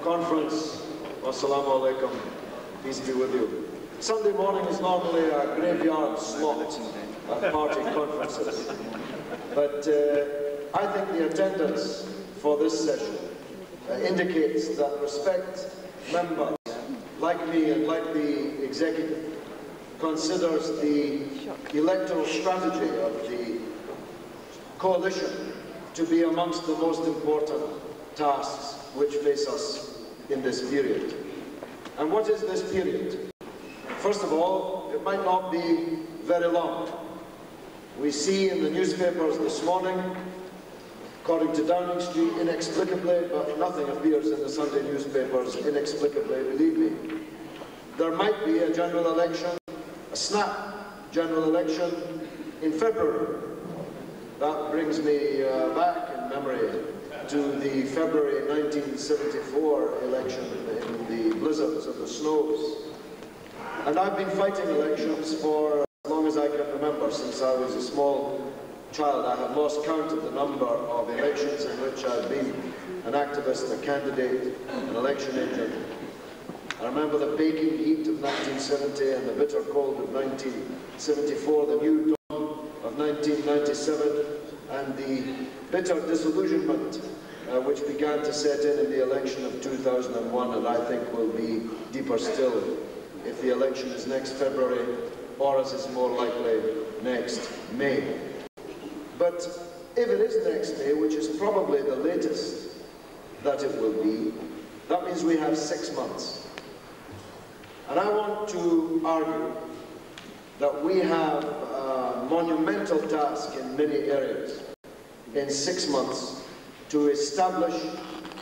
conference. Wassalamu alaikum. Peace be with you. Sunday morning is normally a graveyard slot at party conferences. But I think the attendance for this session indicates that respect members like me and like the executive considers the electoral strategy of the coalition to be amongst the most important tasks which face us in this period. And what is this period? First of all, it might not be very long. We see in the newspapers this morning, according to Downing Street, inexplicably, but nothing appears in the Sunday newspapers inexplicably, believe me. There might be a general election, a snap general election in February. That brings me back in memory to the February 1974 election in the blizzards and the snows. And I've been fighting elections for as long as I can remember. Since I was a small child, I have lost count of the number of elections in which I've been an activist, a candidate, an election agent. I remember the baking heat of 1970 and the bitter cold of 1974, the new dawn of 1997, and the bitter disillusionment which began to set in the election of 2001, and I think will be deeper still if the election is next February, or as is more likely, next May. But if it is next May, which is probably the latest that it will be, that means we have 6 months. And I want to argue that we have a monumental task in many areas in 6 months to establish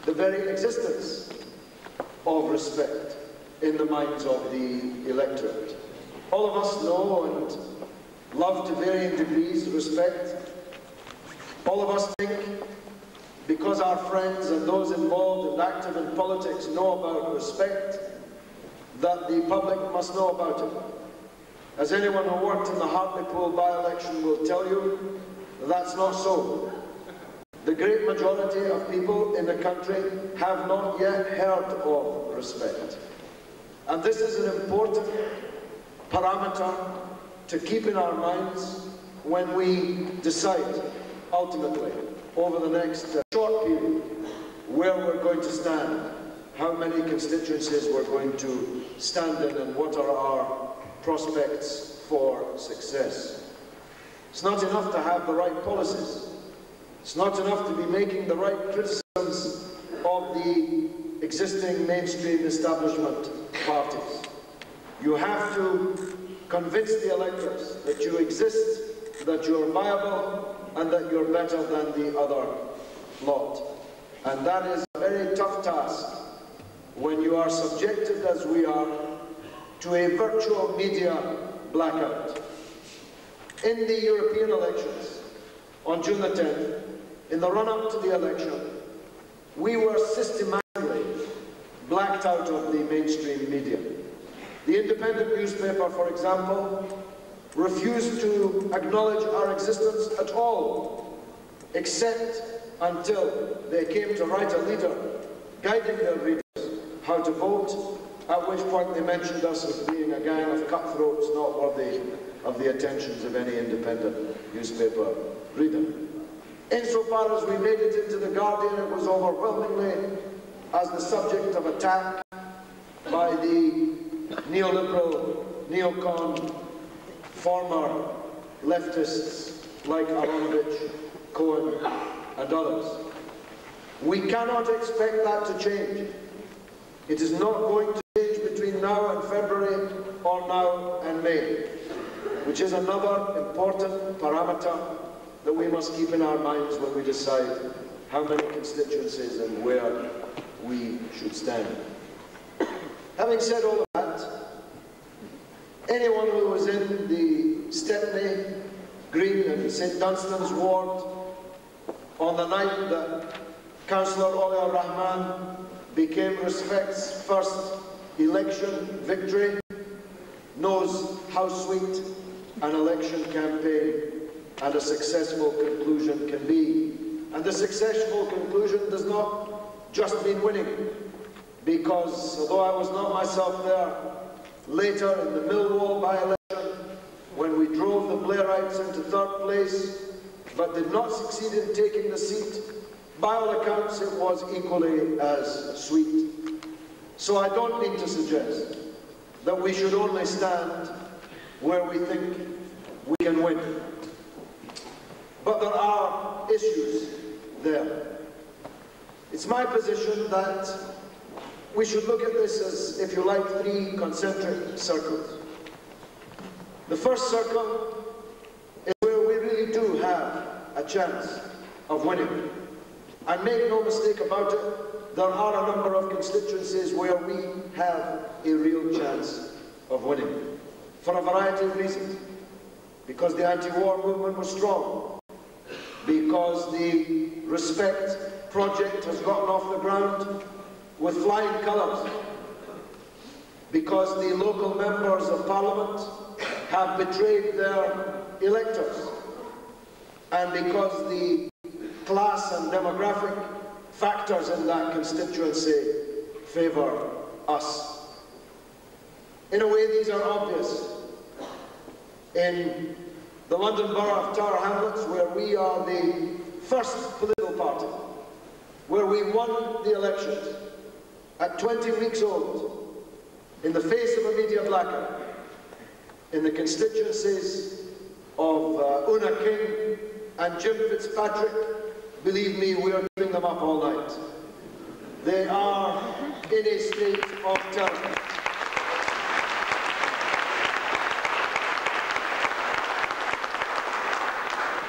the very existence of respect in the minds of the electorate. All of us know and love to varying degrees respect. All of us think, because our friends and those involved and active in politics know about respect, that the public must know about it. As anyone who worked in the Hartlepool by-election will tell you, that's not so. The great majority of people in the country have not yet heard of respect. And this is an important parameter to keep in our minds when we decide, ultimately, over the next short period, where we're going to stand, how many constituencies we're going to stand in, and what are our prospects for success. It's not enough to have the right policies. It's not enough to be making the right criticisms of the existing mainstream establishment parties. You have to convince the electors that you exist, that you're viable, and that you're better than the other lot. And that is a very tough task when you are subjected, as we are, to a virtual media blackout. In the European elections, on June the 10th, in the run-up to the election, we were systematically blacked out of the mainstream media. The Independent newspaper, for example, refused to acknowledge our existence at all, except until they came to write a leader guiding their readers how to vote, at which point they mentioned us as being a gang of cutthroats not worthy of the attentions of any independent newspaper reader. Insofar as we made it into the Guardian, it was overwhelmingly as the subject of attack by the neoliberal, neocon, former leftists like Aronovich, Cohen, and others. We cannot expect that to change. It is not going to change between now and February, or now and May, which is another important parameter that we must keep in our minds when we decide how many constituencies and where we should stand. Having said all of that, anyone who was in the Stepney, Green and St Dunstan's ward on the night that Councillor Oli Rahman became Respect's first election victory knows how sweet an election campaign and a successful conclusion can be. And the successful conclusion does not just mean winning. because although I was not myself there, later in the Millwall by-election, when we drove the Blairites into third place, but did not succeed in taking the seat, by all accounts it was equally as sweet. So I don't mean to suggest that we should only stand where we think we can win. But there are issues there. It's my position that we should look at this as, if you like, 3 concentric circles. The first circle is where we really do have a chance of winning. And make no mistake about it, there are a number of constituencies where we have a real chance of winning, for a variety of reasons. Because the anti-war movement was strong, because the Respect project has gotten off the ground with flying colours, because the local members of Parliament have betrayed their electors, and because the class and demographic factors in that constituency favour us. In a way, these are obvious. In the London Borough of Tower Hamlets, where we are the first political party, where we won the elections at 20 weeks old, in the face of a media blackout, in the constituencies of Una King and Jim Fitzpatrick, believe me, we are giving them up all night. They are in a state of terror.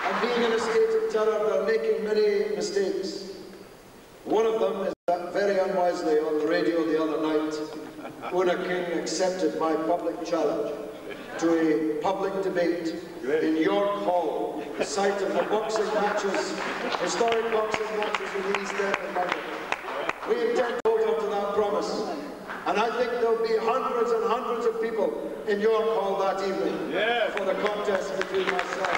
And being in a state of terror, they're making many mistakes. One of them is that very unwisely on the radio the other night, Una King accepted my public challenge to a public debate in York Hall, the site of the boxing matches, historic boxing matches in the East End of London. We intend to hold up to that promise. And I think there'll be hundreds and hundreds of people in York Hall that evening for the contest between myself.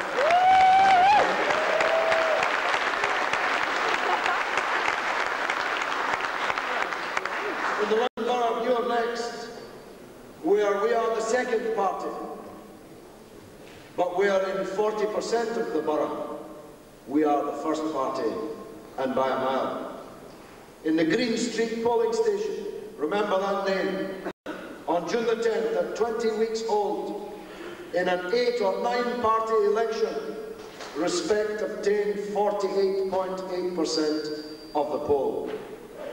In the London Borough of York next, where we are the second party, but we are in 40% of the borough, we are the first party, and by a mile. In the Green Street polling station, remember that name, on June the 10th, at 20 weeks old, in an 8 or 9 party election, Respect obtained 48.8% of the poll.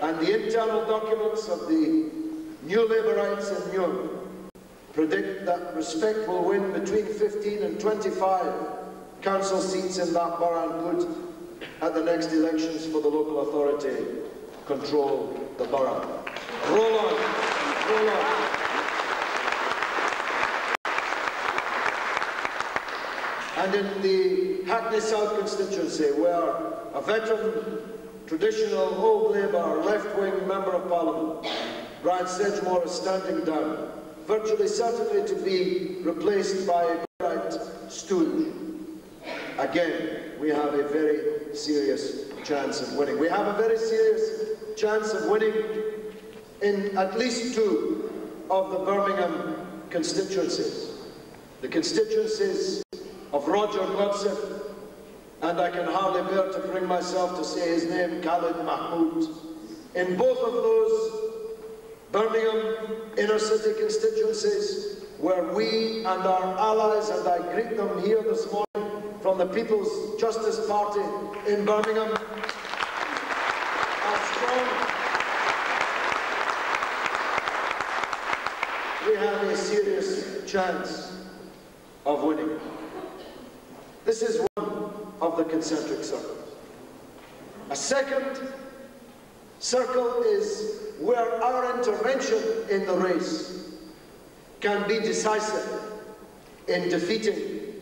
And the internal documents of the New Labourites in Newham predict that Respect will win between 15 and 25 council seats in that borough and could, at the next elections for the local authority, control the borough. Roll on, roll on. And in the Hackney South constituency, where a veteran, traditional old Labour, left-wing Member of Parliament, Brian Sedgemore, is standing down, virtually certainly to be replaced by a Blairite stooge. Again, we have a very serious chance of winning. We have a very serious chance of winning in at least 2 of the Birmingham constituencies. The constituencies of Roger Godsiff, and I can hardly bear to bring myself to say his name, Khalid Mahmood. In both of those Birmingham inner city constituencies, where we and our allies, and I greet them here this morning from the People's Justice Party in Birmingham, are strong. We have a serious chance of winning. This is one of the concentric circles. A second circle is where our intervention in the race can be decisive in defeating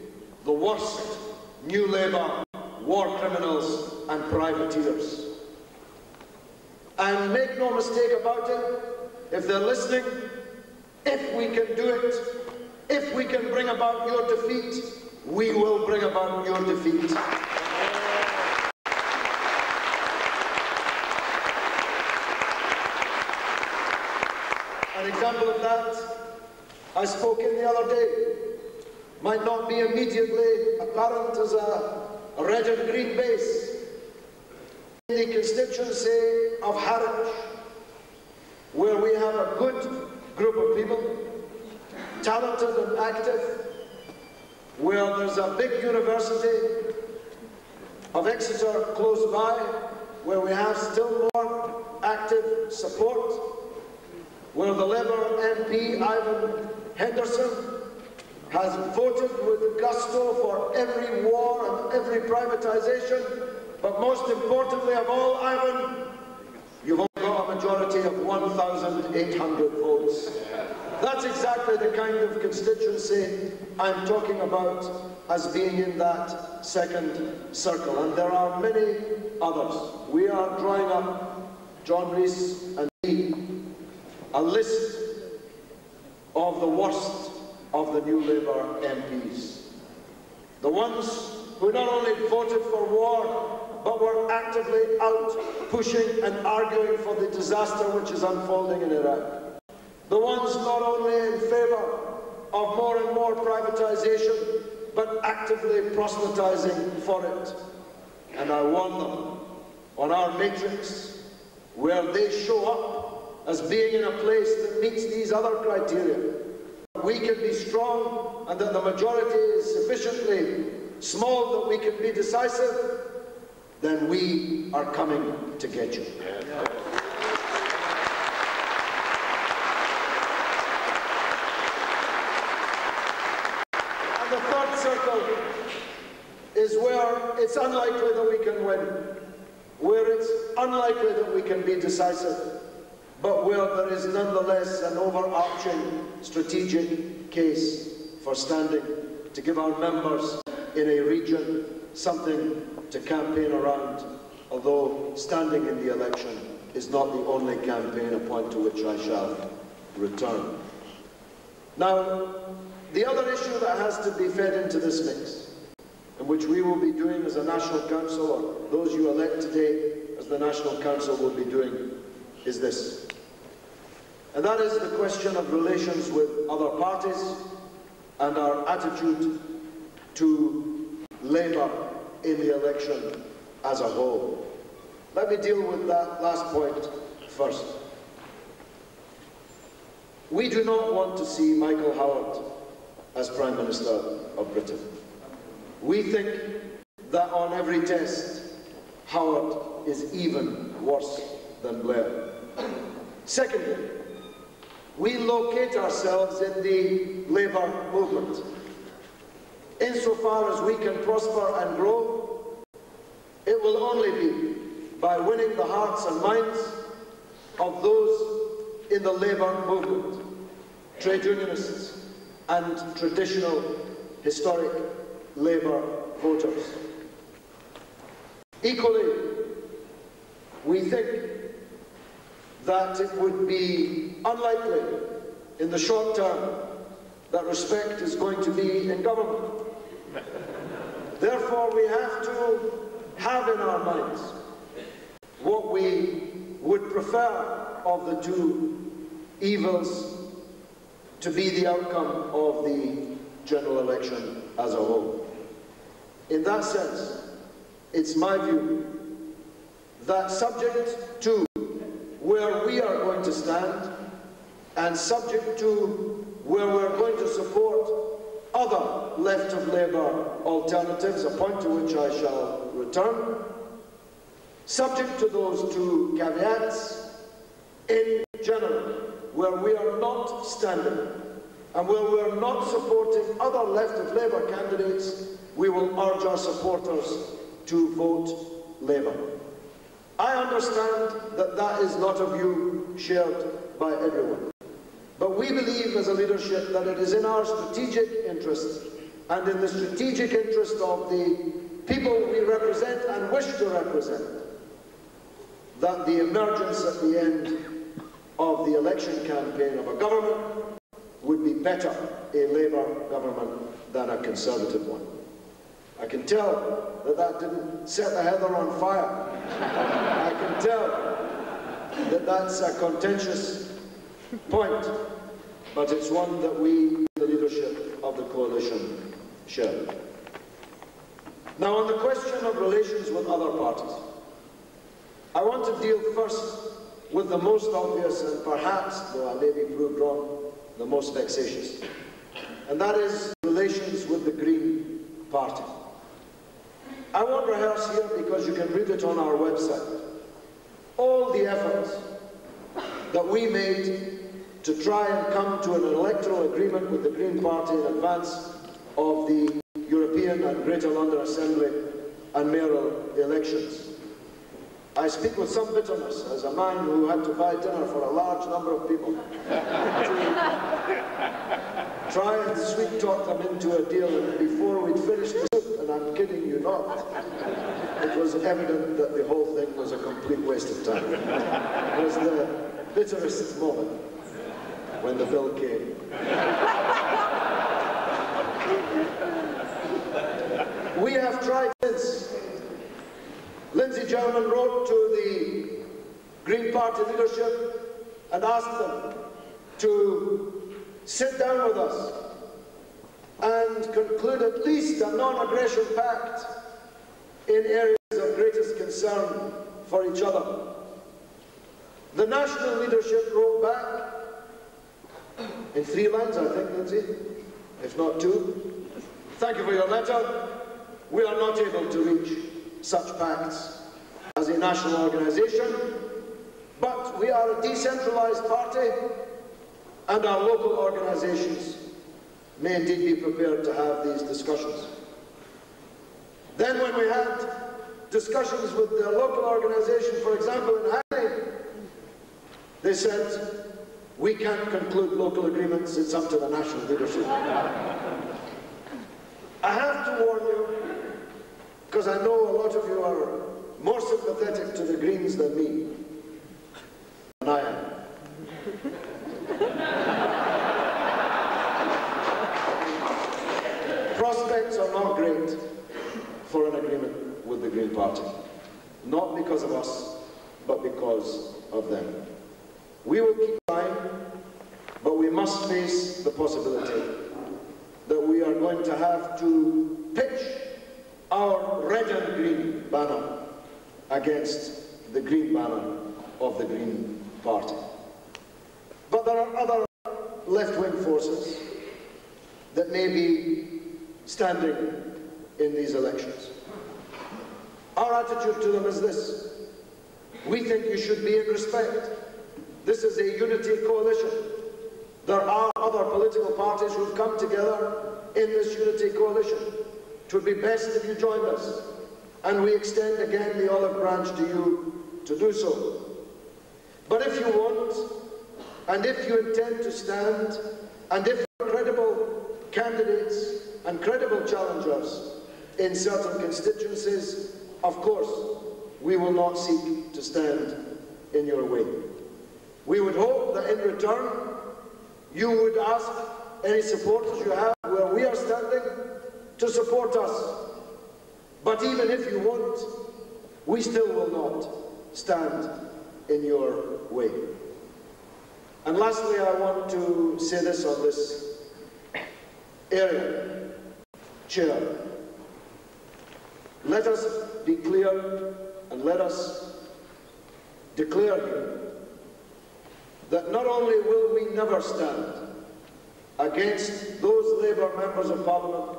the worst New Labour war criminals and privateers. And make no mistake about it, if they're listening, if we can do it, if we can bring about your defeat, we will bring about your defeat. An example of that, I spoke in the other day, might not be immediately apparent as a red and green base. In the constituency of Harwich, where we have a good group of people, talented and active, where there's a big university of Exeter close by, where we have still more active support, where the Labour MP, Ivan Henderson, has voted with gusto for every war and every privatisation, but most importantly of all, Ivan, you've only got a majority of 1,800 votes. That's exactly the kind of constituency I'm talking about as being in that second circle, and there are many others. We are drawing up, John Rees and me, a list of the worst of the new Labour MPs. The ones who not only voted for war, but were actively out pushing and arguing for the disaster which is unfolding in Iraq. The ones not only in favour of more and more privatisation, but actively proselytising for it. And I warn them, on our matrix, where they show up as being in a place that meets these other criteria, we can be strong and that the majority is sufficiently small that we can be decisive, then we are coming to get you. And the third circle is where it's unlikely that we can win, where it's unlikely that we can be decisive, but where there is nonetheless an overarching strategic case for standing to give our members in a region something to campaign around, although standing in the election is not the only campaign, a point to which I shall return. Now, the other issue that has to be fed into this mix, and which we will be doing as a National Council, or those you elect today as the National Council will be doing, is this. And that is the question of relations with other parties and our attitude to Labour in the election as a whole. Let me deal with that last point first. We do not want to see Michael Howard as Prime Minister of Britain. We think that on every test, Howard is even worse than Blair. Secondly, we locate ourselves in the Labour movement. Insofar as we can prosper and grow, it will only be by winning the hearts and minds of those in the Labour movement, trade unionists and traditional historic Labour voters. Equally, we think that it would be unlikely in the short term that respect is going to be in government. Therefore, we have to have in our minds what we would prefer of the two evils to be the outcome of the general election as a whole. In that sense, it's my view that subject to where we are going to stand and subject to where we're going to support other left of Labour alternatives, a point to which I shall return, subject to those two caveats, in general, where we are not standing and where we are not supporting other left of Labour candidates, we will urge our supporters to vote Labour. I understand that that is not a view shared by everyone. But we believe as a leadership that it is in our strategic interest and in the strategic interest of the people we represent and wish to represent that the emergence at the end of the election campaign of a government would be better a Labour government than a Conservative one. I can tell that that didn't set the heather on fire. I can tell that that's a contentious point, but it's one that we, the leadership of the coalition, share. Now, on the question of relations with other parties, I want to deal first with the most obvious and perhaps, though I may be proved wrong, the most vexatious, and that is relations with the Green Party. I won't rehearse here because you can read it on our website. All the efforts that we made to try and come to an electoral agreement with the Green Party in advance of the European and Greater London Assembly and mayoral elections. I speak with some bitterness as a man who had to buy dinner for a large number of people to try and sweet-talk them into a deal, and before we'd finished the soup, and I'm kidding you not, it was evident that the whole thing was a complete waste of time. It was the bitterest moment when the bill came. We have tried since. Lindsay German wrote to the Green Party leadership and asked them to sit down with us and conclude at least a non-aggression pact in areas of greatest concern for each other. The national leadership wrote back in 3 lines, I think, Lindsay, if not 2. Thank you for your letter. We are not able to reach such pacts as a national organisation, but we are a decentralised party, and our local organisations may indeed be prepared to have these discussions. Then when we had discussions with their local organisation, for example in Hackney, they said, we can't conclude local agreements, it's up to the national leadership. I have to warn you, because I know a lot of you are more sympathetic to the Greens than me, and I am. Prospects are not great for an agreement with the Green Party. Not because of us, but because of them. We will keep trying, but we must face the possibility that we are going to have to pitch our red and green banner against the green banner of the Green Party. But there are other left-wing forces that may be standing in these elections. Our attitude to them is this: we think you should be in respect. This is a unity coalition. There are other political parties who've come together in this unity coalition. It would be best if you joined us, and we extend again the olive branch to you to do so. But if you want, and if you intend to stand, and if you are credible candidates and credible challengers in certain constituencies, of course, we will not seek to stand in your way. We would hope that in return, you would ask any supporters you have where we are standing to support us. But even if you won't, we still will not stand in your way. And lastly, I want to say this on this area. Chair, let us be clear and let us declare here that not only will we never stand against those Labour members of Parliament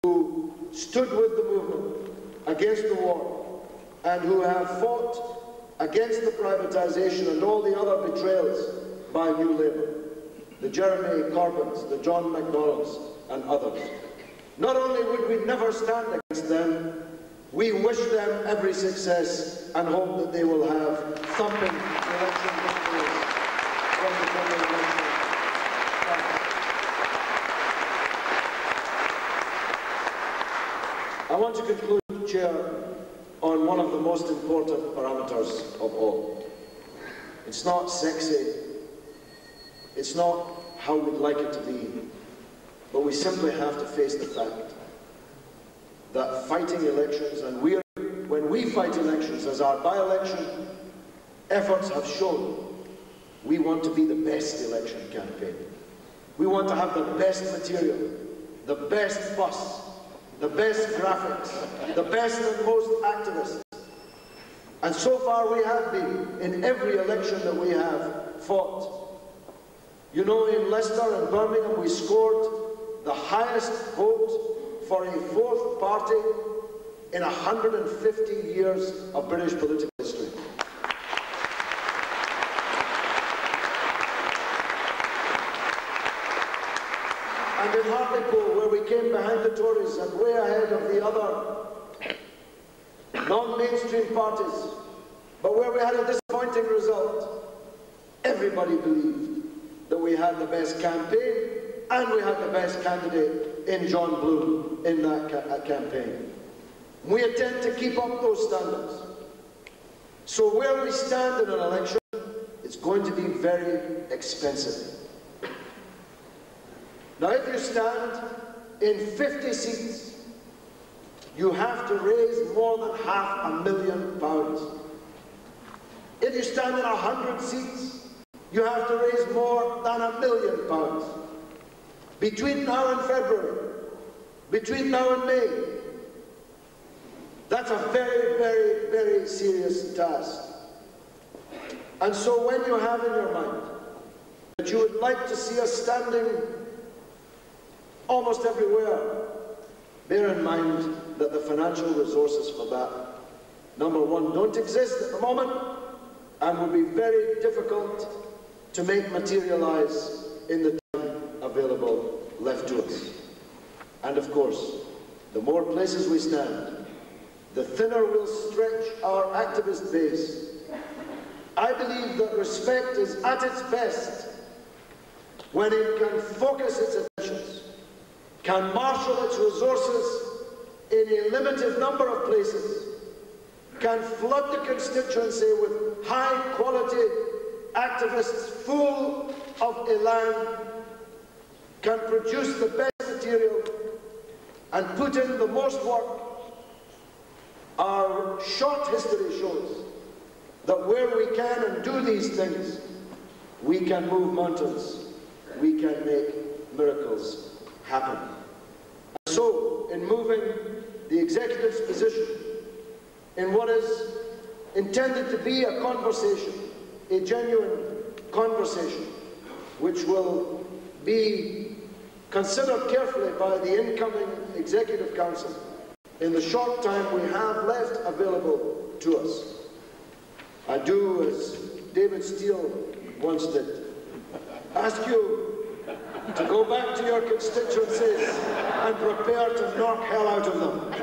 who stood with the movement against the war and who have fought against the privatisation and all the other betrayals by New Labour, the Jeremy Corbyns, the John McDonnells and others. Not only would we never stand against them, we wish them every success and hope that they will have thumping election victories from the coming election. I want to conclude, Chair, on one of the most important parameters of all. It's not sexy, it's not how we'd like it to be, but we simply have to face the fact that fighting elections, and when we fight elections, as our by-election efforts have shown, We want to be the best election campaign. We want to have the best material, the best bus, the best graphics, the best and most activists. And so far we have been in every election that we have fought. You know, in Leicester and Birmingham we scored the highest vote for a fourth party in 150 years of British political history. And in Hartlepool, where we came behind the Tories and way ahead of the other non-mainstream parties, but where we had a disappointing result, everybody believed that we had the best campaign and we had the best candidate in John Bloom in that campaign. We intend to keep up those standards. So where we stand in an election, it's going to be very expensive. Now, if you stand in 50 seats, you have to raise more than £500,000. If you stand in 100 seats, you have to raise more than £1 million. Between now and February, between now and May, that's a very, very, very serious task. And so when you have in your mind that you would like to see us standing almost everywhere, bear in mind that the financial resources for that, number one, don't exist at the moment and will be very difficult to make materialize in the time available left to us. And of course, the more places we stand, the thinner we'll stretch our activist base. I believe that respect is at its best when it can focus its attentions, can marshal its resources in a limited number of places, can flood the constituency with high-quality activists full of elan, can produce the best material and put in the most work. Our short history shows that where we can and do these things, we can move mountains, we can make miracles happen. And so, in moving the executive's position in what is intended to be a conversation, a genuine conversation, which will be considered carefully by the incoming Executive Council in the short time we have left available to us. I do, as David Steele once did, ask you to go back to your constituencies and prepare to knock hell out of them.